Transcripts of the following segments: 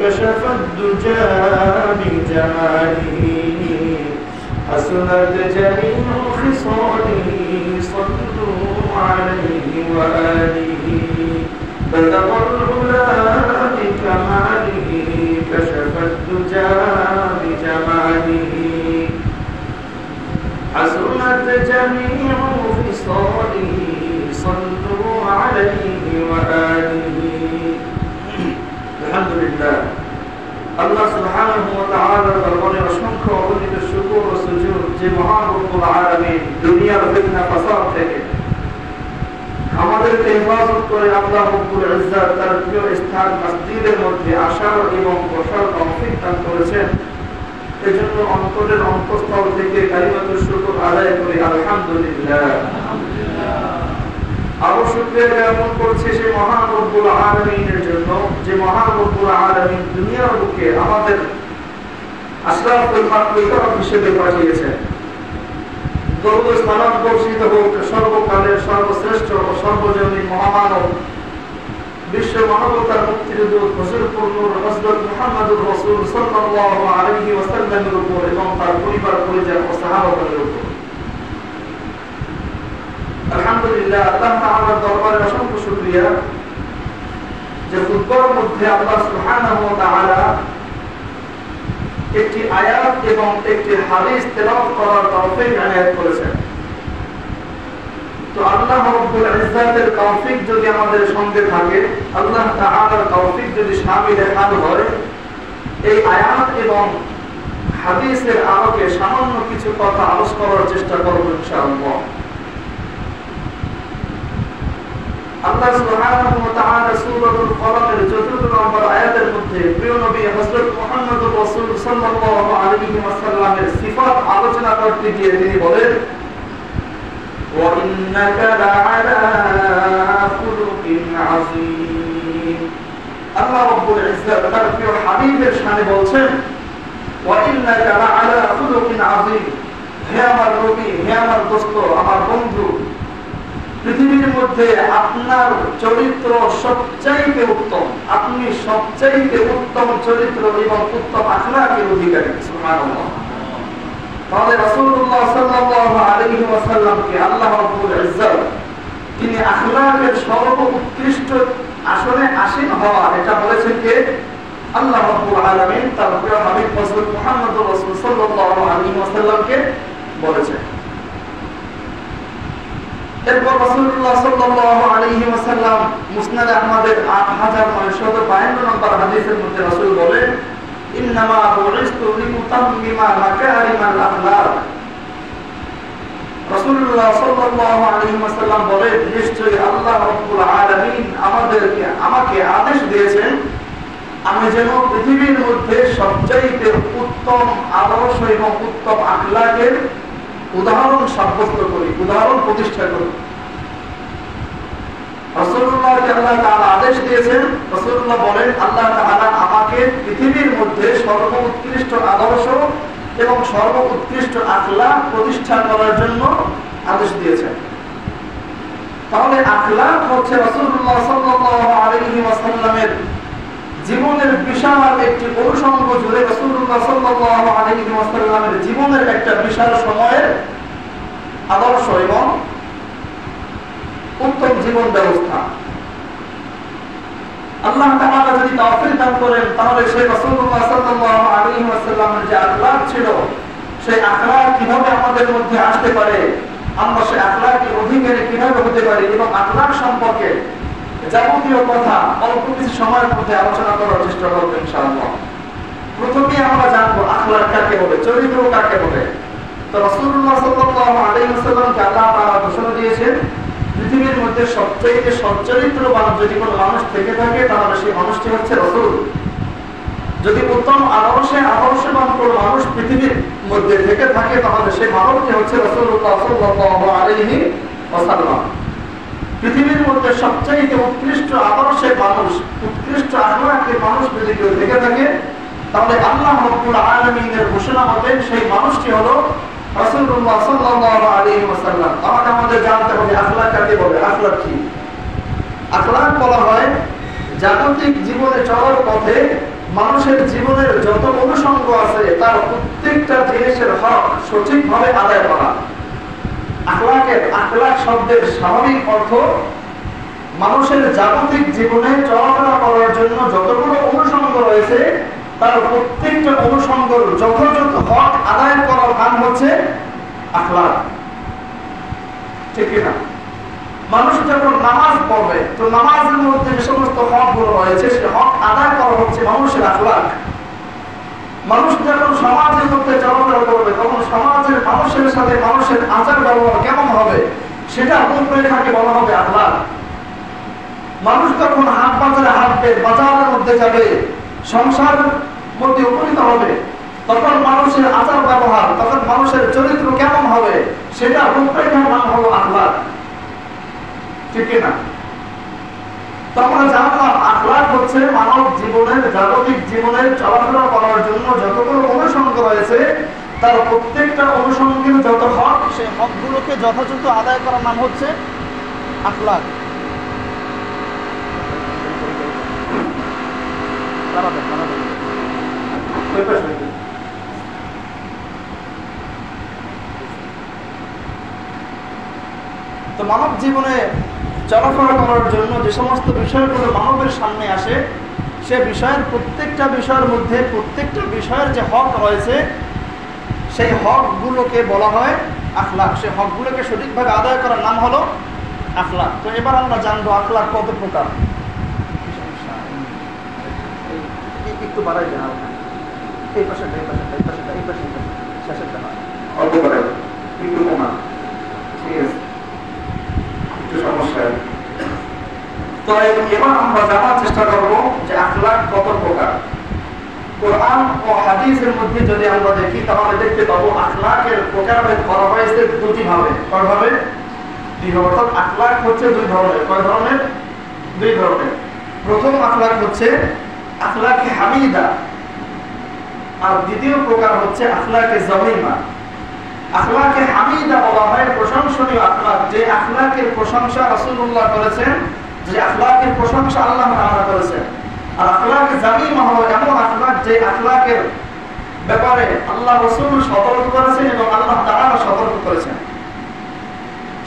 كشف الدجى بجماله حسنت جميع خصاله صلوا عليه وآله بلغ العلا بكماله كشف الدجى بجماله حسنت جميع خصاله صلوا عليه وآله الحمد لله আল্লাহ সুবহানাহু ওয়া তাআলার দরবারে অসংখ্য অগণিত শুকর ও সুজুদ যে মহান রব্বুল আলামিন দুনিয়ার ফিতনা ফাসাদ থেকে আমাদেরকে হেফাজত করে আল্লাহ রব্বুল ইজ্জত তার প্রিয় স্থান মসজিদের মধ্যে আসার এবং বসার তৌফিক দান করেছেন। এজন্য অন্তরের অন্তঃস্থল থেকে কালিমাতুশ শুকর আদায় করি আলহামদুলিল্লাহ। আরো শুকরিয়া জ্ঞাপন করছি সেই মহান রব্বুল আলামিনের জন্য যে মহান রব্বুল আলামিন দুনিয়ার বুকে আমাদের আশরাফুল মাখলুকাত হিসেবে পাঠিয়েছেন। দরুদ ও সালাম বর্ষিত হোক সর্বকালের সর্বশ্রেষ্ঠ ও সর্বজনীন মহামানব বিশ্ব মানবতার মুক্তির দূত হযরতুল নূর হযরত মুহাম্মদুর রাসূল সাল্লাল্লাহু আলাইহি ওয়াসাল্লামের উপর এবং তার পরিবার পরিজন ও সাহাবাদের উপর। আলহামদুলিল্লাহ, আল্লাহ তাআলার দরবারে অসংখ্য শুকরিয়া যে খুতবার মধ্যে আল্লাহ সুবহানাহু ওয়া তাআলা একটি আয়াত এবং একটি হাদিস তেলাওয়াত করার তৌফিক এনায়েত করেছেন। তো আল্লাহ রাব্বুল ইজ্জতের তৌফিক যদি আমাদের সঙ্গে থাকে, আল্লাহ তাআলার তৌফিক যদি শামিল হাল হয়, এই আয়াত এবং হাদিসের আলোকে সামান্য কিছু কথা আলোচনা করার চেষ্টা করব ইনশাআল্লাহ। আল্লাহ সুবহানাহু ওয়া তাআলা সূরাতুল কলমের ৪র্থ নম্বর আয়াতের মধ্যে প্রিয় নবী হযরত মুহাম্মদুর রাসূল সাল্লাল্লাহু আলাইহি ওয়াসাল্লামের সিফাত আলোচনা করতে গিয়ে তিনি বলেন, ওয়া ইন্নাকা লাআলা খুলুকিন আযীম। আল্লাহ রাব্বুল ইজ্জত তার প্রিয় হাবিবের শানে বলছেন, ওয়া ইন্নাকা লাআলা খুলুকিন আযীম। হে আমার নবী, হে আমার দোস্ত, আমার বন্ধু, পৃথিবীর মধ্যে আপনার চরিত্র সবচাইতে উত্তম, আপনি সবচাইতে উত্তম চরিত্র এবং উত্তম আখলাকের অধিকারী। সুবহানাল্লাহ। তাহলে রাসূলুল্লাহ সাল্লাল্লাহু আলাইহি ওয়াসাল্লামকে আল্লাহ রাব্বুল ইজ্জত তিনি আখলাকের সর্বোৎকৃষ্ট আসনে আসীন হওয়া এটা বলেছেন কে? আল্লাহ রাব্বুল আলামিন তার প্রিয় হাবিব হযরত মুহাম্মদুর রাসূল সাল্লাল্লাহু আলাইহি ওয়াসাল্লামকে বলেছেন। এরপর রাসূলুল্লাহ সাল্লাল্লাহু আলাইহি ওয়াসাল্লাম মুসনাদ আহমদের 8952 নম্বর হাদিসের মধ্যে রাসূল বলেন, ইন্নামা বুইসতু লিউতাম্মিমা মাকারিমাল আখলাক। রাসূলুল্লাহ সাল্লাল্লাহু আলাইহি ওয়াসাল্লাম বলেন, নিশ্চয়ই আল্লাহ রাব্বুল আলামিন আমাকে আদেশ দিয়েছেন আমি যেন পৃথিবীর মধ্যে সবচাইতে উত্তম আদর্শ এবং উত্তম আখলাকের উদাহরণ সাব্যস্ত করি, উদাহরণ প্রতিষ্ঠা করি। রাসূলুল্লাহকে আল্লাহ তাআলা আদেশ দিয়েছেন। রাসূলুল্লাহ বলেন, আল্লাহ তাআলা আমাকে পৃথিবীর মধ্যে সর্বোৎকৃষ্ট আদর্শ এবং সর্বোৎকৃষ্ট আখলাক প্রতিষ্ঠা করার জন্য আদেশ দিয়েছেন। তাহলে আখলাক হচ্ছে রাসূলুল্লাহ সাল্লাল্লাহু আলাইহি ওয়াসাল্লামের জীবনের বিশাল একটি অনুষঙ্গ জুড়ে রাসূলুল্লাহ সাল্লাল্লাহু আলাইহি ওয়াসাল্লামের জীবনের একটা বিশাল সময়ের আদর্শ এবং উত্তম জীবন ব্যবস্থা। আল্লাহ তাআলা যদি তৌফিক দান করেন তাহলে সেই রাসূলুল্লাহ সাল্লাল্লাহু আলাইহি ওয়াসাল্লামের যে আখলাক ছিল সেই আখলাক কিভাবে আমাদের মধ্যে আসতে পারে, আমরা সেই আখলাকের অধিকারী কিভাবে হতে পারি এবং আখলাক সম্পর্কে যাবতীয় কথা অল্প কিছু সময়ের মধ্যে আলোচনা করার চেষ্টা করব ইনশাআল্লাহ। প্রথমে আমরা জানবো আখলাক কাকে বলে, চরিত্র কাকে বলে। তো রাসূলুল্লাহ সাল্লাল্লাহু আলাইহি ওয়াসাল্লামকে আল্লাহ তাআলা ঘোষণা দিয়েছেন পৃথিবীর মধ্যে সবচেয়ে সচ্চরিত্রবান যদি কোনো মানুষ থেকে থাকে তাহলে সেই মানুষটি হচ্ছে রাসূল। যদি উত্তম আদর্শবান কোনো মানুষ পৃথিবীর মধ্যে থেকে থাকে তাহলে সেই মানবটি হচ্ছে রাসূলুল্লাহ সাল্লাল্লাহু আলাইহি ওয়াসাল্লাম। পৃথিবীর মধ্যে সবচেয়ে উৎকৃষ্ট আদর্শের মানুষ, উৎকৃষ্ট আখলাকের মানুষ যদি কেউ থেকে থাকে তাহলে আল্লাহ রাব্বুল আলামিনের ঘোষণা মতে সেই মানুষটি হলো রাসূলুল্লাহ সাল্লাল্লাহু আলাইহি ওয়াসাল্লাম। আমাদের জানতে হবে আখলাক কাকে বলে, আখলাক কি? আখলাক বলা হয় জাগতিক জীবনে চলার পথে মানুষের জীবনের যত অনুষঙ্গ আছে তার প্রত্যেকটা জিনিসের হক সঠিকভাবে আদায় করা। আখলাক শব্দের স্বাভাবিক অর্থ মানুষের জাগতিক জীবনে চলাফেরা করার জন্য যতগুলো অনুষঙ্গ রয়েছে তার প্রত্যেকটা অনুষঙ্গের যথাযথ হক আদায় করার নাম হচ্ছে আখলাক। ঠিক কিনা? মানুষ যখন নামাজ পড়বে তো নামাজের মধ্যে যে সমস্ত হকগুলো রয়েছে সে হক আদায় করা হচ্ছে মানুষের আখলাক। মানুষ যখন সমাজের মধ্যে চলাফেরা করবে তখন সমাজের মানুষের সাথে মানুষের আচার ব্যবহার কেমন হবে সেটা রূপরেখাকে বলা হবে আখলাক। মানুষ যখন হাট বাজারে হাঁটবে, বাজারের মধ্যে যাবে, সংসারের মধ্যে উপনীত হবে, তখন মানুষের আচার ব্যবহার, তখন মানুষের চরিত্র কেমন হবে সেটা রূপরেখার নাম হলো আখলাক। ঠিক কিনা? তো আমরা জানলাম আখলাক হচ্ছে মানব জীবনের জাগতিক জীবনের চলাফেরা করার জন্য যতগুলো অনুষঙ্গ রয়েছে তার প্রত্যেকটা অনুষঙ্গের যত হক সেই হকগুলোকে যথাযথ আদায় করার নাম হচ্ছে আখলাক। তো মানব জীবনে চলাফেরা করার জন্য যে সমস্ত বিষয়গুলো মানবের সামনে আসে সে বিষয়ের প্রত্যেকটা বিষয়ের মধ্যে প্রত্যেকটা বিষয়ের যে হক রয়েছে সেই হকগুলোকে বলা হয় আখলাক। সেই হকগুলোকে সঠিকভাবে আদায় করার নাম হলো আখলাক। তো এবার আমরা জানবো আখলাক কত প্রকার। একটু বাড়াই দেন, এই পাশে শেষেরটা হয় অল্প বাড়াই, একটু কমা। ঠিক আছে, একটু সমস্যা। তো এবার আমরা জানার চেষ্টা করব যে আখলাক কত প্রকার। কোরআন ও হাদিসের মধ্যে যদি আমরা দেখি তাহলে দেখতে পাবো আখলাকের প্রকারভেদ করা হয়েছে দুটি ভাবে। কয় ভাবে? দুই ভাবে। অর্থাৎ আখলাক হচ্ছে দুই ধরনের। কয় ধরনের? দুই ধরনের। প্রথম আখলাক হচ্ছে আখলাকে হামিদা, আর দ্বিতীয় প্রকার হচ্ছে আখলাকে যামিমা। আখলাকে হামিদা বলা হয় প্রশংসনীয় আখলাক, যে আখলাকের প্রশংসা রাসূলুল্লাহ করেছেন, যে আখলাকের প্রশংসা আল্লাহ তাআলা করেছেন। আর আখলাকে যামিমা হলো এমন আখলাক যে আখলাকের ব্যাপারে আল্লাহ রাসূল সতর্ক করেছেন এবং আল্লাহ তাআলা সতর্ক করেছেন।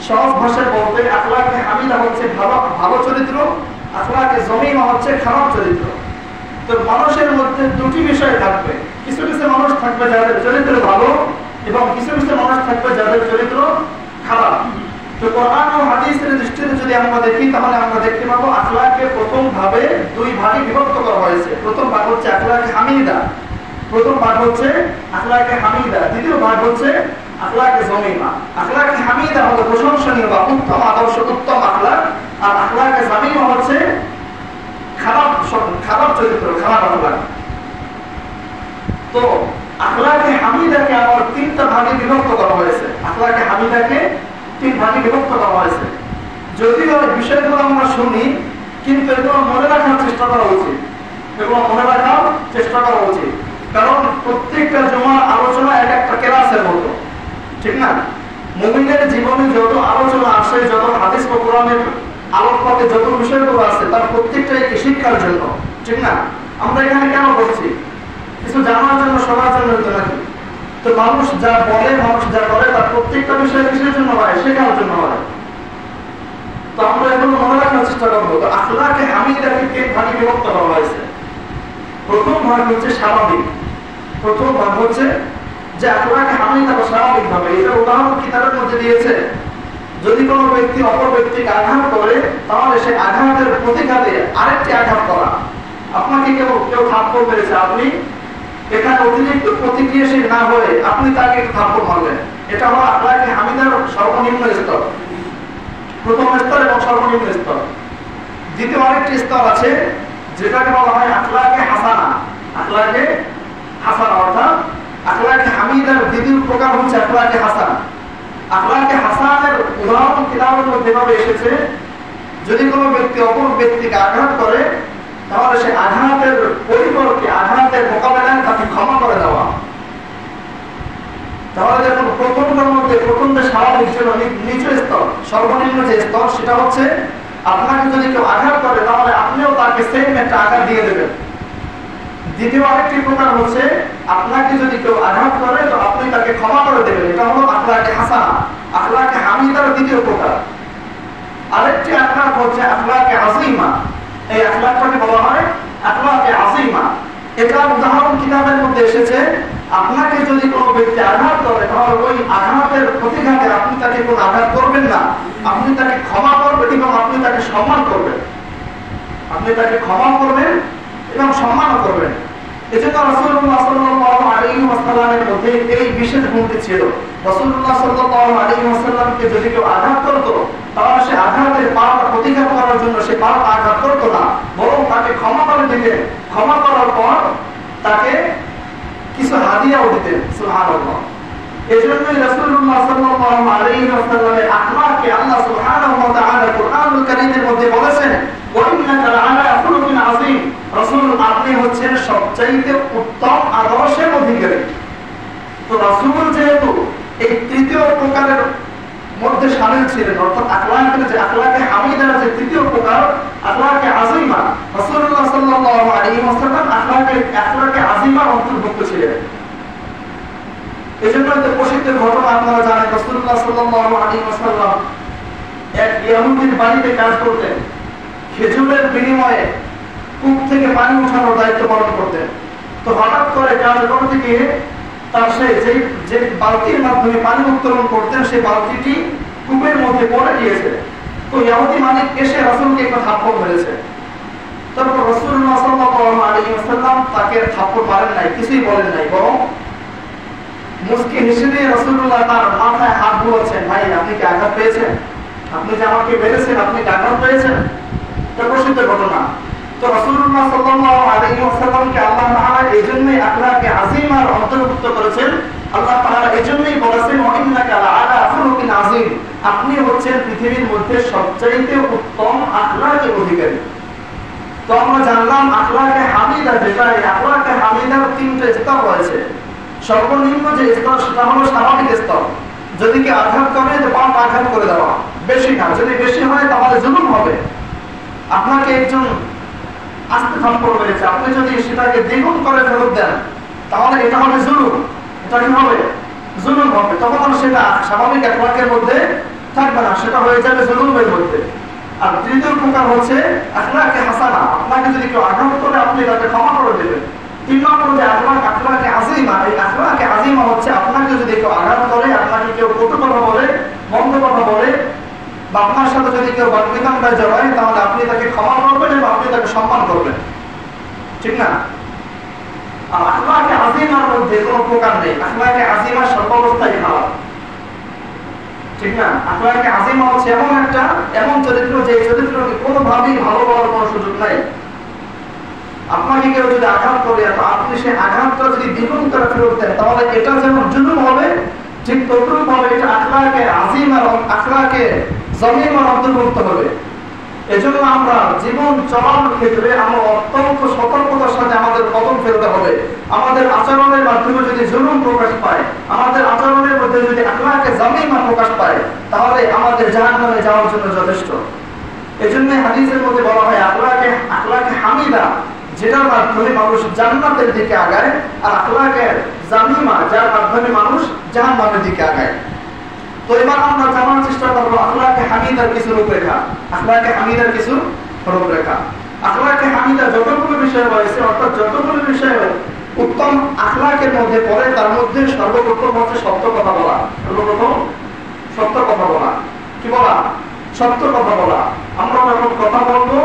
সহজ ভাষায় বলতে আখলাকে হামিদা হচ্ছে ভালো চরিত্র, আখলাকে যামিমা হচ্ছে খারাপ চরিত্র। তো মানুষের মধ্যে দুটি বিষয় থাকবে। কিছু কিছু মানুষ থাকবে যাদের চরিত্র ভালো এবং কিছু কিছু মানুষ থাকবে যাদের চরিত্র খারাপ। তো কোরআন ও হাদিসের দৃষ্টিতে যদি আমরা দেখি তাহলে আমরা দেখতে পাবো আখলাকে প্রথম ভাবে দুই ভাগে বিভক্ত করা হয়েছে। প্রথম ভাগ হচ্ছে আখলাকে হামিদা, প্রথম ভাগ হচ্ছে আখলাকে হামিদা, দ্বিতীয় ভাগ হচ্ছে আখলাকে যামিমা। আখলাকে হামিদা হলো প্রশংসনীয় বা উত্তম আদর্শ, উত্তম আখলাক, আর আখলাকে যামিমা হচ্ছে খারাপ চরিত্র, খারাপ আখলাক। তো আখলাকে হামিদাকে আবার তিনটা ভাগে বিভক্ত করা হয়েছে। আখলাকে হামিদাকে তিন ভাগে বিভক্ত করা হয়েছে। যদিও বিষয়গুলো আমরা শুনি কিন্তু এগুলো মনে রাখার চেষ্টা করা উচিত, এগুলো মনে রাখার চেষ্টা করা উচিত। কারণ প্রত্যেকটা জুমার আলোচনা এক একটা ক্লাসের মতো, ঠিক না? মুমিনের জীবনে যত আলোচনা আসে, যত হাদিস ও কোরআনের আলোকপাতে যত বিষয়গুলো আছে তার প্রত্যেকটাই শিক্ষার জন্য, ঠিক না? আমরা এখানে কেন বলছি? কিছু জানার জন্য, সবার জন্য হতো নাকি? তো মানুষ যা বলে, মানুষ যা করে তার প্রত্যেকটা বিষয় কিসের জন্য হয়? শেখার জন্য হয়। তো আমরা এগুলো মনে রাখার চেষ্টা করবো। তো আখলাকে হামিদাকে তিন ভাগে বিভক্ত করা হয়েছে। প্রথম ভাগ হচ্ছে স্বাভাবিক। প্রথম ভাগ হচ্ছে যে আখলাকে হামিদা বা স্বাভাবিক ভাবে, এটা উদাহরণ কিতাবের মধ্যে দিয়েছে। যদি কোনো ব্যক্তি অপর ব্যক্তিকে আঘাত করে তাহলে সেই আঘাতের প্রতিঘাতে আরেকটি আঘাত করা। আপনাকে কেউ থাপ্পড় মেরেছে, আপনি এখানে অতিরিক্ত প্রতিক্রিয়াশীল না হয়ে আপনি তাকে থাপ্পড় মারলেন। এটা হলো আখলাকে হামিদার সর্বনিম্ন স্তর, প্রথম স্তর এবং সর্বনিম্ন স্তর। দ্বিতীয় আরেকটি স্তর আছে যেটাকে বলা হয় আখলাকে হাসানা। আখলাকে হাসানা অর্থাৎ আখলাকে হামিদার দ্বিতীয় প্রকার হচ্ছে আখলাকে হাসানা। আখলাকে হাসানের উদাহরণ কিতাবের মধ্যে ভাবে এসেছে, যদি কোনো ব্যক্তি অপর ব্যক্তিকে আঘাত করে তাহলে সে আঘাতের পরিবর্তে, আঘাতের মোকাবেলায় তাকে ক্ষমা করে দেওয়া। তাহলে দেখুন প্রথমটার মধ্যে প্রথম যে স্বাভাবিক ছিল নিচু স্তর, সর্বনিম্ন যে স্তর সেটা হচ্ছে আপনাকে যদি কেউ আঘাত করে তাহলে আপনিও তাকে সেম একটা আঘাত দিয়ে দেবেন। দ্বিতীয় আরেকটি প্রকার হচ্ছে আপনাকে যদি কেউ আঘাত করে তো আপনি তাকে ক্ষমা করে দেবেন, এটা হলো আখলাকে হাসানা, আখলাকে হামিদার দ্বিতীয় প্রকার। আরেকটি আখলাক হচ্ছে আখলাকে আযীমা, এই আখলাকটাকে বলা হয় আখলাকে আযীমা। এটার উদাহরণ কিতাবের মধ্যে এসেছে, আপনাকে যদি কোনো ব্যক্তি আঘাত করে তাহলে ওই আঘাতের প্রতিঘাতে আপনি তাকে কোনো আঘাত করবেন না, আপনি তাকে ক্ষমা করবেন এবং আপনি তাকে সম্মান করবেন, আপনি তাকে ক্ষমা করবেন এবং সম্মান করবেন। এজন্য রাসূলুল্লাহ সাল্লাল্লাহু আলাইহি ওয়াসাল্লামের মধ্যে এই বিশেষ গুণটি ছিল। রাসূলুল্লাহ সাল্লাল্লাহু আলাইহি ওয়াসাল্লামকে যদি কেউ আঘাত করত তাহলে সে আঘাতের পাল্টা প্রতিঘাত করার জন্য সে পাল্টা আঘাত করত না, বরং তাকে ক্ষমা করে দিতেন। ক্ষমা করার পর তাকে কিছু হাদিয়াও দিতেন। সুবহানাল্লাহ। এজন্যই রাসূলুল্লাহ সাল্লাল্লাহু আলাইহি ওয়াসাল্লামের আখলাককে আল্লাহ সুবহানাহু ওয়া তাআলা কুরআনুল কারীমের মধ্যে বলেছেন, ওয়া ইন্নাকা লাআলা খুলুকিন আযীম। রাসূল আপনি হচ্ছেন সবচাইতে উত্তম আদর্শের অধিকারী। তো রাসূল যেহেতু এই তৃতীয় প্রকারের মধ্যে শামিল ছিলেন, অর্থাৎ আখলাকের যে আখলাকে হামিদার যে তৃতীয় প্রকার আখলাকে আযীমা, রাসূলুল্লাহ সাল্লাল্লাহু আলাইহি ওয়াসাল্লাম আখলাকে আযীমার অন্তর্ভুক্ত ছিলেন। এজন্য যে প্রসিদ্ধ ঘটনা আপনারা জানেন, রাসূলুল্লাহ সাল্লাল্লাহু আলাইহি ওয়াসাল্লাম এক ইহুদির বাড়িতে কাজ করতেন, খেজুরের বিনিময়ে কূপ থেকে পানি উঠানোর দায়িত্ব পালন করতেন। তো হঠাৎ করে কাজ করতে গিয়ে তার যে বালতির মাধ্যমে পানি উত্তোলন করতেন সেই বালতিটি কূপের মধ্যে পড়ে গিয়েছে। তো ইহুদি মালিক এসে রাসূলকে একটা থাপ্পড় মেরেছে। তারপর রাসূলুল্লাহ সাল্লাল্লাহু আলাইহি ওয়াসাল্লাম তাকে থাপ্পড় মারেন নাই, কিছুই বলেন নাই, বরং মুস্কি হেসে দিয়ে রাসূলুল্লাহ তার মাথায় হাত বুলাচ্ছেন, ভাই আপনি কি আঘাত পেয়েছেন? আপনি যে আমাকে মেরেছেন আপনি কি আঘাত পেয়েছেন? এটা প্রসিদ্ধ ঘটনা। তো রাসূলুল্লাহ সাল্লাল্লাহু আলাইহি ওয়াসাল্লামকে আল্লাহ তাআলা এইজন্যই আখলাকে আযীমার অন্তর্ভুক্ত করেছেন। আল্লাহ তাআলা এইজন্যই বলেছেন, ওয়া ইন্নাকা লাআলা খুলুকিন আযীম, আপনি হচ্ছেন পৃথিবীর মধ্যে সবচাইতে উত্তম আখলাকের অধিকারী। তো আমরা জানলাম আখলাকে হামিদা যেটা, এই আখলাকে হামিদার তিনটে স্তর রয়েছে। সর্বনিম্ন যে স্তর সেটা হলো স্বাভাবিক স্তর, যদি কি আঘাত করে তো পাল্টা আঘাত করে দেওয়া, বেশি না, যদি বেশি হয় তাহলে জুলুম হবে। আপনাকে একজন আস্তে থাপ্পড় মেরেছে, আপনি যদি সেটাকে দ্বিগুণ করে ফেরত দেন তাহলে এটা হবে জুলুম, এটা কি হবে? জুলুম হবে। তখন সেটা স্বাভাবিক আখলাকের মধ্যে থাকবে না, সেটা হয়ে যাবে জুলুমের মধ্যে। আর তৃতীয় প্রকার হচ্ছে আখলাকে হাসানা, আপনাকে যদি কেউ আঘাত করে আপনি তাকে ক্ষমা করে দেবেন। তিন নম্বর যে আখলাকে আযীমা, এই আখলাকে আযীমা হচ্ছে আপনাকে যদি কেউ আঘাত করে, আপনাকে কেউ কটু কথা বলে, মন্দ কথা বলে, বা আপনার সাথে যদি কেউ বাকবিতণ্ডায় জড়ায় তাহলে আপনি তাকে ক্ষমা করবেন এবং আপনি তাকে সম্মান করবেন, ঠিক না? আর আখলাকে আযীমার মধ্যে কোনো প্রকার নেই, আখলাকে আযীমা সর্বাবস্থায় হালাল, ঠিক না? আখলাকে আযীমা হচ্ছে এমন চরিত্র যে চরিত্রকে কোনোভাবেই ভালো বলার কোনো সুযোগ নাই। আপনাকে কেউ যদি আঘাত করে আপনি সেই আঘাতটা যদি দ্বিগুণ করে ফেরত দেন তাহলে এটা যেমন জুলুম হবে, ঠিক তদ্রূপ ভাবে এটা আখলাকে আযীমা এবং আখলাকে যামিমার অন্তর্ভুক্ত হবে। এজন্য আমরা জীবন চলানোর ক্ষেত্রে আমরা অত্যন্ত সতর্কতার সাথে আমাদের কদম ফেলতে হবে। আমাদের আচরণের মাধ্যমে যদি জুলুম প্রকাশ পায়, আমাদের আচরণের মধ্যে যদি আখলাকে যামিমা প্রকাশ পায় তাহলে আমাদের জাহান্নামে যাওয়ার জন্য যথেষ্ট। এজন্য হাদিসের মধ্যে বলা হয় আখলাকে হামিদা, যেটার মাধ্যমে মানুষ জান্নাতের দিকে আগায়, আর আখলাকে যামিমা যার মাধ্যমে মানুষ জাহান্নামের দিকে আগায়। তো এবার আমরা জানার চেষ্টা করবো আখলাকে হামিদার কিছু রূপরেখা। আখলাকে হামিদার কিছু রূপরেখা, আখলাকে হামিদা যতগুলো বিষয় রয়েছে, অর্থাৎ যতগুলো বিষয় উত্তম আখলাকের মধ্যে পড়ে তার মধ্যে সর্বপ্রথম হচ্ছে সত্য কথা বলা। সর্বপ্রথম সত্য কথা বলা। কি বলা? সত্য কথা বলা। আমরা যখন কথা বলবো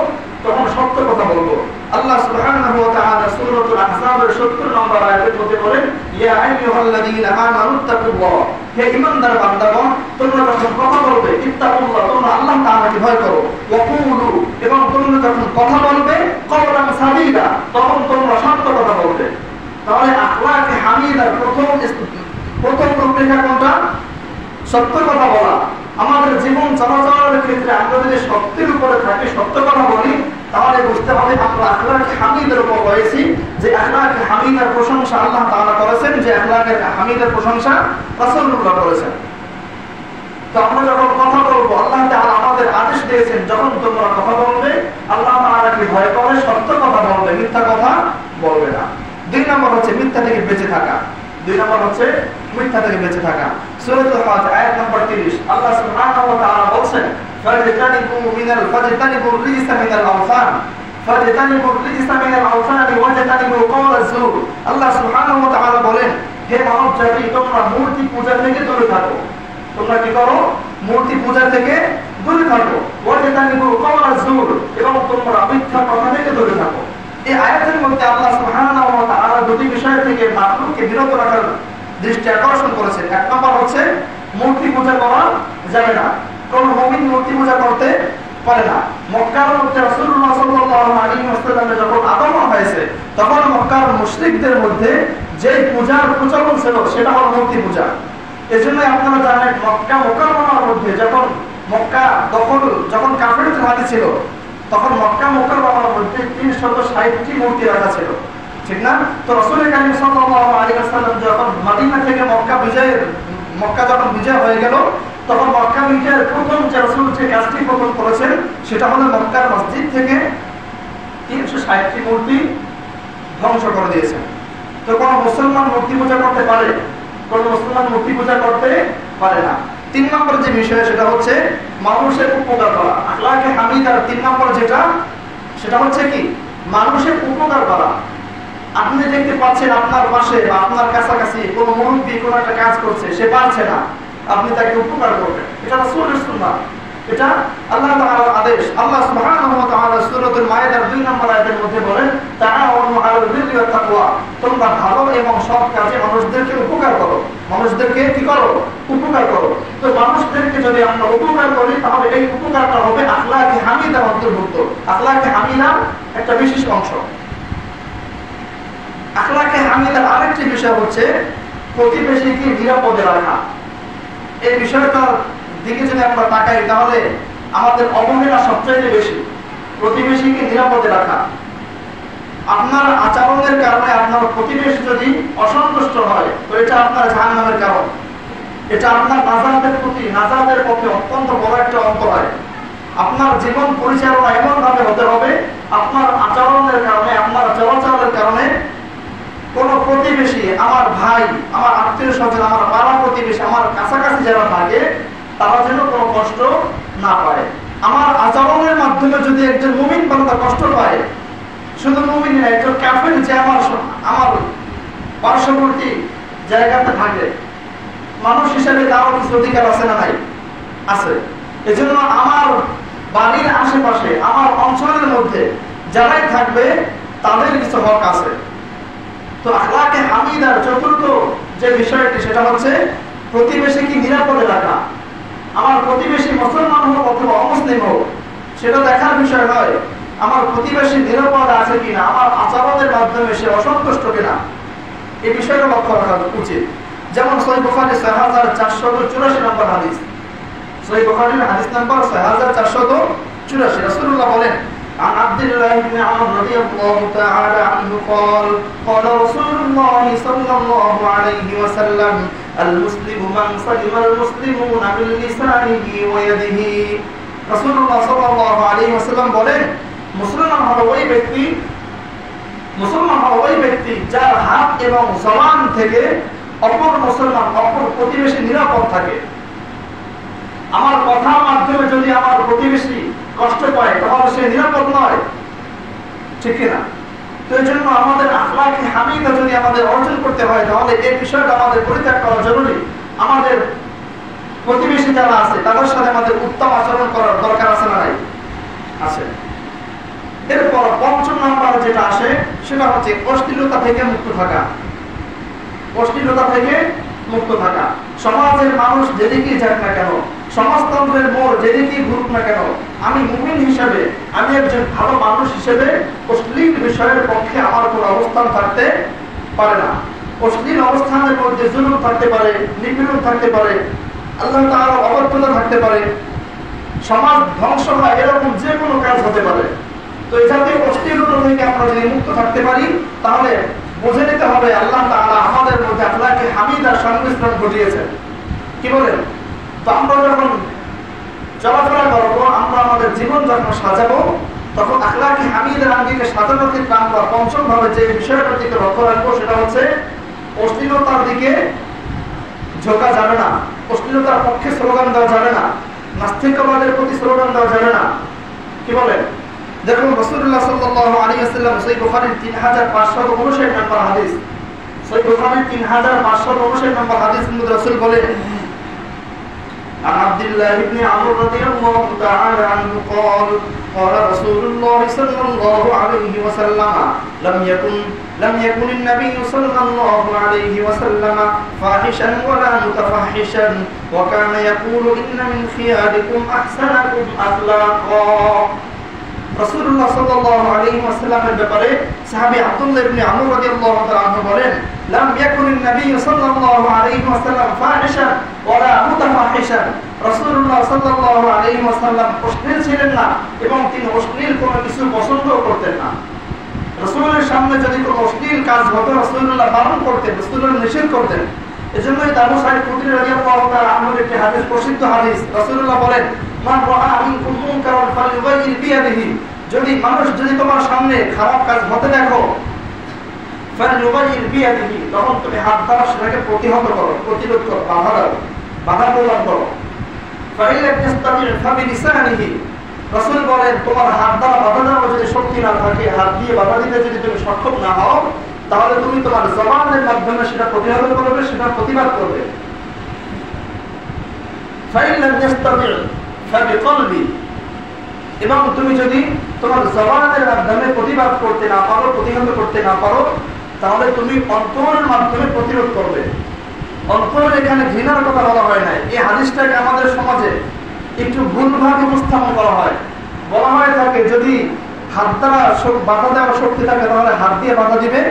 তখন সত্য কথা বলবো। আল্লাহ সুবহানাহু ওয়া তাআলা সূরাতুল আহজাবের ৭০ নম্বর আয়াতের মধ্যে বলেন, ইয়া আইয়ুহাল্লাযীনা আমানু তাকুল্লাহ, হে ঈমানদার বান্দাগণ তোমরা যখন কথা বলবে ইত্তাকুল্লাহ, তোমরা আল্লাহ তাআলাকে ভয় করো, ওয়া কুলু, এবং তোমরা যখন কথা বলবে কওলান সাদীদা, তখন তোমরা সত্য কথা বলবে। তাহলে আখলাকে হামিদার প্রথম রূপরেখা কোনটা? সত্য কথা বলা। আমাদের জীবন চলাচলের ক্ষেত্রে আমরা যদি সত্যের উপরে থাকি, সত্য কথা বলি, তাহলে বুঝতে হবে আমরা আখলাকে হামিদের উপর রয়েছি। যে আখলাকে হামিদার প্রশংসা আল্লাহ তাআলা করেছেন, যে আখলাকে হামিদার প্রশংসা রাসূলুল্লাহ করেছেন। তো তো আমরা যখন কথা বলবো, আল্লাহ তাআলা আমাদের আদেশ দিয়েছেন যখন তোমরা কথা বলবে আল্লাহ তাআলাকে ভয় করে সত্য কথা বলবে, মিথ্যা কথা বলবে না। 2 নম্বর হচ্ছে মিথ্যা থেকে বেঁচে থাকা। 2 নম্বর হচ্ছে মিথ্যা থেকে বেঁচে থাকা। সূরাতুল হজ আয়াত নম্বর 30 আল্লাহ সুবহানাহু ওয়া তাআলা বলেন ফাজতানিবু রিজসা মিনাল আওসান ফাজতানিবু রিজসা মিনাল আওসান ওয়াজতানিবু কাওলাজ যুর। আল্লাহ সুবহানাহু ওয়া তাআলা বলেন, হে মানব জাতি, তোমরা মূর্তি পূজা থেকে দূরে থাকো। তোমরা কি করো? মূর্তি পূজা থেকে দূরে থাকো। ওয়াজতানিবু কাওলাজ যুর, এবং তোমরা মিথ্যা কথা থেকে দূরে থাকো। এই আয়াতের মধ্যে আল্লাহ সুবহানাহু ওয়া তাআলা দুটি বিষয় থেকে মানুষকে বিরত রাখার দৃষ্টি আকর্ষণ করেছেন। এক নম্বর হচ্ছে মূর্তি পূজা করা যাবে না, কোন মুমিন মূর্তি পূজা করতে পারে না। মক্কার মধ্যে রাসূলুল্লাহ সাল্লাল্লাহু আলাইহি ওয়াসাল্লামের যখন আগমন হয়েছে তখন মক্কার মুশরিকদের মধ্যে যে পূজার প্রচলন ছিল সেটা হলো মূর্তি পূজা। এজন্য আপনারা জানেন মক্কা মুকাররমার মধ্যে যখন কাফেরদের হাতে ছিল তখন মক্কা মুকাররমার মধ্যে 360টি মূর্তি রাখা ছিল, ঠিক না? তো রাসূল কারীম সাল্লাল্লাহু আলাইহি ওয়াসাল্লাম যখন মদিনা থেকে মক্কা যখন বিজয় হয়ে গেল তখন মক্কা বিজয়ের প্রথম যে রাসূল যে কাজটি প্রথম করেছেন সেটা হলো মক্কার মসজিদ থেকে 360টি মূর্তি ধ্বংস করে দিয়েছেন। তো কোন মুসলমান মূর্তি পূজা করতে পারে? কোন মুসলমান মূর্তি পূজা করতে পারে না। 3 নম্বর যে বিষয় সেটা হচ্ছে মানুষের উপকার করা। আখলাকে হামিদার 3 নম্বর সেটা হচ্ছে কি? মানুষের উপকার করা। আপনি দেখতে পাচ্ছেন আপনার পাশে বা আপনার কাছাকাছি কোনো মুরব্বী কোনো একটা কাজ করছে, সে পারছে না, আপনি তাকে উপকার করবেন। এটা রাসূলের সুন্নাহ, এটা আল্লাহ তাআলার আদেশ। আল্লাহ সুবহানাহু ওয়া তাআলা সূরাতুল মায়েদার 2 নম্বর আয়াতের মধ্যে বলেন, তাআওয়ানু আলাল বিররি ওয়াত তাকওয়া, তোমরা ভালো এবং সৎ কাজে মানুষদেরকে উপকার করো। মানুষদেরকে কি করো? উপকার করো। তো মানুষদেরকে যদি আমরা উপকার করি তাহলে এই উপকারটা হবে আখলাকে হামিদার অন্তর্ভুক্ত। আখলাকে হামিদার একটা বিশেষ অংশ। আখলাকে হামিদার আরেকটি বিষয় হচ্ছে প্রতিবেশীকে নিরাপদে রাখা। এই বিষয়টার দিকে যদি আমরা তাকাই তাহলে আমাদের অবহেলা সবচেয়ে বেশি। প্রতিবেশীকে নিরাপদে রাখা। আপনার আচরণের কারণে আপনার প্রতিবেশী যদি অসন্তুষ্ট হয় তো এটা আপনার জাহান্নামের কারণ। এটা আপনার নাজাতের পক্ষে অত্যন্ত বড় একটা অন্তরায়। আপনার জীবন পরিচালনা এমন ভাবে হতে হবে আপনার আচরণের কারণে, আপনার চলাচলের কারণে কোন প্রতিবেশী, আমার ভাই, আমার আত্মীয় স্বজন, আমার পাড়া প্রতিবেশী, আমার কাছাকাছি যারা থাকে তারা যেন কোনো কষ্ট না পায়। আমার আচরণের মাধ্যমে যদি একজন মুমিন বান্দা কষ্ট পায়, শুধু মুমিন না, একজন কাফের যে আমার পার্শ্ববর্তী জায়গাতে থাকে, মানুষ হিসেবে তারও কিছু অধিকার আছে না নাই? আছে। এজন্য আমার বাড়ির আশেপাশে, আমার অঞ্চলের মধ্যে যারাই থাকবে তাদের কিছু হক আছে। তো আখলাকে হামিদার চতুর্থ যে বিষয়টি সেটা হচ্ছে প্রতিবেশীকে নিরাপদে রাখা। আমার প্রতিবেশী মুসলমান হোক অথবা অমুসলিম হোক সেটা দেখার বিষয় নয়, আমার প্রতিবেশী নিরাপদ আছে কিনা, আমার আচরণের মাধ্যমে সে অসন্তুষ্ট কিনা, এই বিষয়টা লক্ষ্য রাখা উচিত। যেমন সহিহ বুখারী 6484 নম্বর হাদিস, সহিহ বুখারীর হাদিস নাম্বার 6484, রাসূলুল্লাহ বলেন, عن عبد الله بن عمرو رضي الله تعالى عنه قال قال رسول الله صلى الله عليه وسلم المسلم من سلم المسلمون من لسانه ويده। রাসূলুল্লাহ সাল্লাল্লাহু আলাইহি ওয়াসাল্লাম বলেন, মুসলমান হলো ওই ব্যক্তি যার হাত এবং জবান থেকে অপর প্রতিবেশী নিরাপদ থাকে। আমার কথার মাধ্যমে যদি আমার প্রতিবেশী কষ্ট পায় তাহলে সে নিরাপদ নয়, ঠিক না? তো এই জন্য আমাদের আখলাকে হামিদা যদি আমাদের অর্জন করতে হয় তাহলে এই বিষয়টা আমাদের পরিত্যাগ করা জরুরি। আমাদের প্রতিবেশী যারা আছে তাদের সাথে আমাদের উত্তম আচরণ করার দরকার আছে না নাই? আছে। এরপর ৫ম নাম্বার যেটা আসে সেটা হচ্ছে অশ্লীলতা থেকে মুক্ত থাকা। অশ্লীলতা থেকে মুক্ত থাকা। সমাজের মানুষ যেদিকেই যাক না কেন, সমাজতন্ত্রের মোড় যেদিকেই ঘুরুক না কেন, আমি মুমিন হিসেবে, আমি একজন ভালো মানুষ হিসেবে অশ্লীল বিষয়ের পক্ষে আমার কোনো অবস্থান থাকতে পারে না। অশ্লীল অবস্থানের মধ্যে জুলুম থাকতে পারে, নিপীড়ন থাকতে পারে, আল্লাহ তাআলার অবাধ্যতা থাকতে পারে, সমাজ ধ্বংস হয়, এরকম যে কোনো কাজ হতে পারে। তো এই জাতীয় অশ্লীলতা থেকে আমরা যদি মুক্ত থাকতে পারি তাহলে বুঝে নিতে হবে আল্লাহ তাআলা আমাদের মধ্যে আখলাকে হামিদার সংমিশ্রণ ঘটিয়েছেন। কি বলেন? তো আমরা যখন চলাফেরা করবো, আমরা আমাদের জীবন যখন সাজাবো, তখন আখলাকে হামিদের আঙ্গিকে সাজানোর ক্ষেত্রে আমরা পঞ্চম ভাবে যে বিষয়টার দিকে লক্ষ্য রাখবো সেটা হচ্ছে অশ্লীলতার দিকে ঝোঁকা যাবে না, অশ্লীলতার পক্ষে স্লোগান দেওয়া যাবে না, নাস্তিকবাদের প্রতি স্লোগান দেওয়া যাবে না। কি বলেন? দেখুন রাসূলুল্লাহ সাল্লাল্লাহু আলাইহি ওয়াসাল্লাম সহিহ বুখারীর 3559 নম্বর হাদিস, সহিহ বুখারীর 3559 নম্বর হাদিস মধ্যে রাসূল বলেন, عن عبد الله بن عمرو رضي الله تعالى عنه قال قال رسول الله صلى الله عليه وسلم لم يكن النبي صلى الله عليه وسلم فاحشا ولا متفحشا وكان يقول إن من خياركم أحسنكم أخلاقا। রাসূলুল্লাহ সাল্লাল্লাহু আলাইহি ওয়াসাল্লামের ব্যাপারে সাহাবী আব্দুল্লাহ ইবনে আমর রাদিয়াল্লাহু তাআলা আনহু বলেন, লাম ইয়াকুনিন নবী সাল্লাল্লাহু আলাইহি ওয়াসাল্লাম ফাহিশান ওয়ালা মুতাফাহিশান। রাসূলুল্লাহ সাল্লাল্লাহু আলাইহি ওয়াসাল্লাম অশ্লীল ছিলেন না এবং তিনি অশ্লীল কোনো কিছু পছন্দ করতেন না। রাসূলের সামনে যদি কোনো অশ্লীল কাজ হতো রাসূলুল্লাহ বারণ করতেন, রাসূলুল্লাহ নিষেধ করতেন। এজন্যই আবু সাঈদ খুদরি রাদিয়াল্লাহু তাআলা আনহুর একটি হাদিস, প্রসিদ্ধ হাদিস, রাসূলুল্লাহ বলেন, মান রাআ মিনকুম মুনকারান ফালইউগাইয়ির বিয়াদিহি, যদি মানুষ যদি তোমার সামনে খারাপ কাজ হতে দেখো, ফালইউগাইয়ির বিয়াদিহি, তখন তুমি হাত দ্বারা সেটাকে প্রতিহত করো, প্রতিরোধ করো, বাধা দাও, বাধা প্রদান করো। ফাইলাম ইস্তাতি' ফাবিলিসানিহি, রাসূল বলেন তোমার হাত দ্বারা বাধা দেওয়ার যদি শক্তি না থাকে, হাত দিয়ে বাধা দিতে যদি তুমি সক্ষম না হও, তাহলে তুমি তোমার জবানের মাধ্যমে সেটা প্রতিহত করবে, সেটা প্রতিবাদ করবে। ফাইলাম ইস্তাতি' ফাবিকলবি, এবং তুমি যদি তোমার জবানের মাধ্যমে প্রতিবাদ করতে না পারো, প্রতিহত করতে না পারো, তাহলে তুমি অন্তরের মাধ্যমে প্রতিরোধ করবে। অন্তরের এখানে ঘৃণার কথা বলা হয় নাই। এই হাদিসটাকে আমাদের সমাজে একটু ভুলভাবে উপস্থাপন করা হয়, বলা হয়ে থাকে যদি হাত দ্বারা বাধা দেওয়ার শক্তি থাকে তাহলে হাত দিয়ে বাধা দিবে,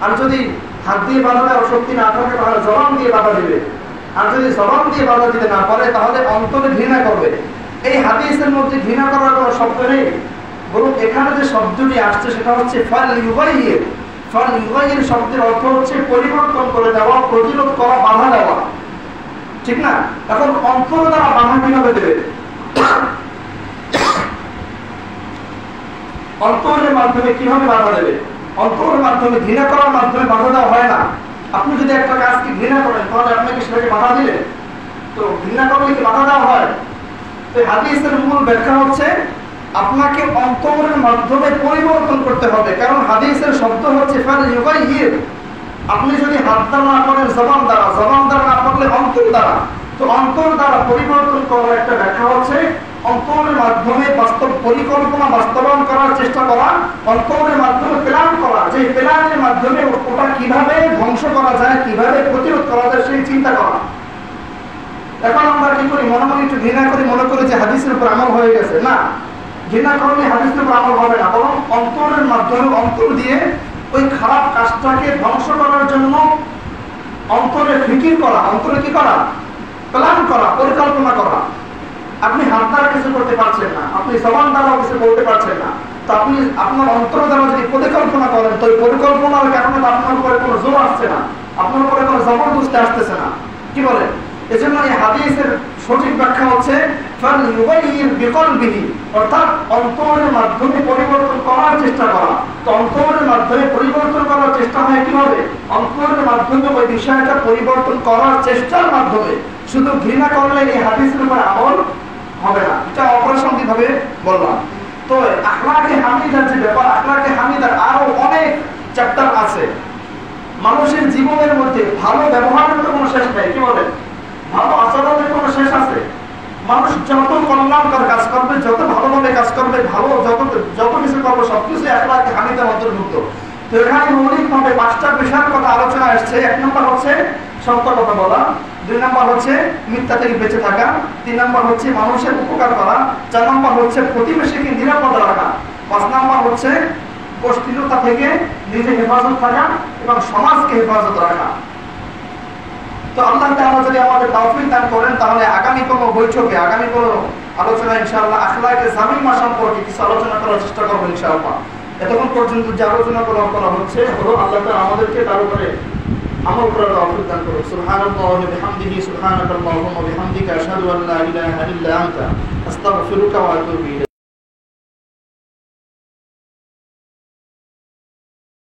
আর যদি হাত দিয়ে বাধা দেওয়ার শক্তি না থাকে তাহলে জবান দিয়ে বাধা দিবে, আর যদি জবান দিয়ে বাধা দিতে না পারে তাহলে অন্তরে ঘৃণা করবে। এই হাদিসের মধ্যে ঘৃণা করার কোনো শব্দ নেই, বরং এখানে যে শব্দটি আসছে সেটা হচ্ছে ফালইউগাইয়ির। ফালইউগাইয়ির শব্দের অর্থ হচ্ছে পরিবর্তন করে দেওয়া, প্রতিরোধ করা, বাধা দেওয়া, ঠিক না? এখন অন্তর দ্বারা বাধা কিভাবে দেবে? অন্তরের মাধ্যমে কিভাবে বাধা দেবে? অন্তরের মাধ্যমে, ঘৃণা করার মাধ্যমে বাধা দেওয়া হয় না। আপনি যদি একটা কাজকে ঘৃণা করেন তাহলে আপনাকে সেটাকে বাধা দিলেন, তো ঘৃণা করলে কি বাধা দেওয়া হয়? তো হাদিসের মূল ব্যাখ্যা হচ্ছে আপনাকে অন্তরের মাধ্যমে পরিবর্তন করতে হবে, কারণ হাদিসের শব্দ হচ্ছে ফালইউগাইয়ির। আপনি যদি হাত দ্বারা না করেন জবান দ্বারা, জবান দ্বারা না করলে অন্তর দ্বারা, তো অন্তর দ্বারা পরিবর্তন করার একটা ব্যাখ্যা হচ্ছে অন্তরের মাধ্যমে বাস্তব পরিকল্পনা বাস্তবায়ন করার চেষ্টা করা, অন্তরের মাধ্যমে প্ল্যান করা, যে প্ল্যানের মাধ্যমে ওটা কিভাবে ধ্বংস করা যায়, কিভাবে প্রতিরোধ করা যায় সেই চিন্তা করা। এখন আমরা কি করি, মনে মনে একটু ঘৃণা করি, মনে করি যে হাদিসের উপর আমল হয়ে গেছে। না, ঘৃণা করলে হাদিসের উপর আমল হবে না, বরং অন্তরের মাধ্যমে, অন্তর দিয়ে ওই খারাপ কাজটাকে ধ্বংস করার জন্য অন্তরে ফিকির করা, অন্তরে কি করা, প্ল্যান করা, পরিকল্পনা করা। আপনি হাত দ্বারা কিছু করতে পারছেন না, আপনি জবান দ্বারাও কিছু বলতে পারছেন না, তো আপনি আপনার অন্তর দ্বারা যদি পরিকল্পনা করেন, তো ওই পরিকল্পনার কারণে আপনার উপরে কোনো জোর আসছে না, আপনার উপরে কোনো জবরদস্তি আসতেছে না। কি বলেন? এজন্য এই হাদিসের সঠিক ব্যাখ্যা হচ্ছে ফালইউগাইয়ির বিকলবিহি, অর্থাৎ অন্তরের মাধ্যমে পরিবর্তন করার চেষ্টা করা। তো অন্তরের মাধ্যমে পরিবর্তন করার চেষ্টা হয় কিভাবে? অন্তরের মাধ্যমে ওই বিষয়টা পরিবর্তন করার চেষ্টার মাধ্যমে। শুধু ঘৃণা করলে এই হাদিসের উপর আমল হবে না, এটা অপ্রাসঙ্গিক ভাবে বললাম। তো আখলাকে হামিদার যে ব্যাপার, আখলাকে হামিদার আরো অনেক চ্যাপ্টার আছে। মানুষের জীবনের মধ্যে ভালো ব্যবহারের তো কোনো শেষ নেই। কি বলেন? ভালো আচরণের কোনো শেষ আছে? মানুষ যত কল্যাণকর কাজ করবে, যত ভালোভাবে কাজ করবে, ভালো যত কিছু করবে, সবকিছু আখলাকে হামিদার অন্তর্ভুক্ত। তো এখানে মৌলিকভাবে 5টা বিষয়ের কথা আলোচনা আসছে। 1 নম্বর হচ্ছে সত্য কথা বলা, 2 নম্বর হচ্ছে মিথ্যা থেকে বেঁচে থাকা, 3 নম্বর হচ্ছে মানুষের উপকার করা, 4 নম্বর হচ্ছে প্রতিবেশীকে নিরাপদ রাখা, 5 নম্বর হচ্ছে অশ্লীলতা থেকে নিজে হেফাজত থাকা এবং সমাজকে হেফাজত রাখা। তো আল্লাহ তাআলা যদি আমাদের তৌফিক দান করেন তাহলে আগামী কোনো বৈঠকে, আগামী কোনো আলোচনা ইনশাআল্লাহ আখলাকে জামিমা সম্পর্কে কিছু আলোচনা করার চেষ্টা করবো ইনশাআল্লাহ। এতক্ষণ পর্যন্ত যে আলোচনা করা হচ্ছে হলো আল্লাহ তাআলা আমাদেরকে তার উপরে আমল করার তৌফিক দান করুন। সুবহানাল্লাহি ওয়া বিহামদিহি সুবহানাকাল্লাহুম্মা ওয়া বিহামদিকা আশহাদু আল্লা ইলাহা ইল্লা আনতা আস্তাগফিরুকা ওয়া আতুবু ইলাইক।